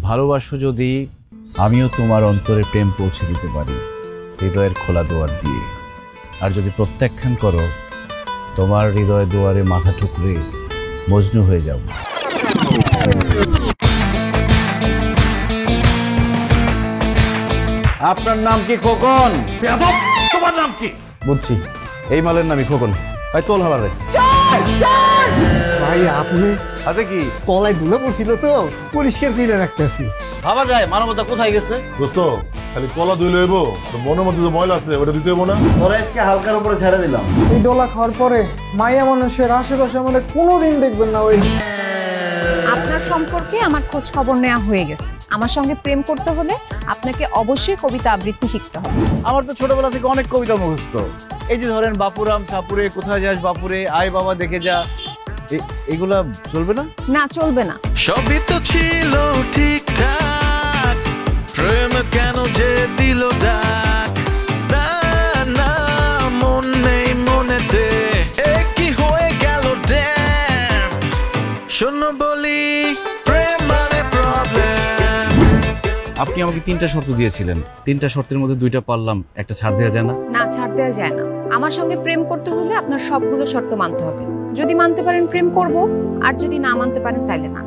ভালোবাসো যদি, আমিও তোমার অন্তরে প্রেম পৌঁছে দিতে পারি হৃদয়ের খোলা দুয়ার দিয়ে। আর যদি প্রত্যাখ্যান করো, তোমার হৃদয় দুয়ারে মাথা ঠুকরে মজনু হয়ে যাব। আপনার নাম কি খোকন? তোমার নাম কি? বুঝছি, এই মালের নামই খোকন। ভাই তোল হালারে। ভাই আপনি আছে কি? কলাই ধুলে পড়ছিল তো, পরিষ্কার করে রাখতেছি। ভাবা যায় মানবতা কোথায় গেছে? দোস্ত খালি কলা ধুইলে হইব, আর মনের মধ্যে যে ময়লা আছে ওটা দিতে হইব না। তোরা আজকে হালকার উপরে ছেড়ে দিলাম। এই ডোলা খাওয়ার পরে মাইয়া মানুষের আশেপাশে আমাদের কোনোদিন দেখবেন না। ওই আপনার সম্পর্কে আমার খোঁজ খবর নেওয়া হয়ে গেছে। আমার সঙ্গে প্রেম করতে হলে আপনাকে অবশ্যই কবিতা আবৃত্তি শিখতে হবে। আমার তো ছোটবেলা থেকে অনেক কবিতা মুখস্থ। এই যে ধরেন বাপুরাম ছাপুরে, কোথায় যাস বাপুরে, আয় বাবা দেখে যা, এগুলা চলবে না? না, চলবে না। সবই তো ছিল ঠিকঠাক, প্রেম কেন যে দিল ডাক, না না মন নেই মনেতে, কি হয়ে গেল ড্যাম, শোনো বলি প্রেম মানে প্রবলেম। আপনি আমাকে 3টা শর্ত দিয়েছিলেন, 3টা শর্তের মধ্যে 2টা পারলাম, একটা ছাড় দেওয়া যায় না? না, ছাড় দেওয়া যায় না। আমার সঙ্গে প্রেম করতে হলে আপনার সবগুলো শর্ত মানতে হবে। যদি মানতে পারেন প্রেম করব, আর যদি না মানতে পারেন তাইলে না।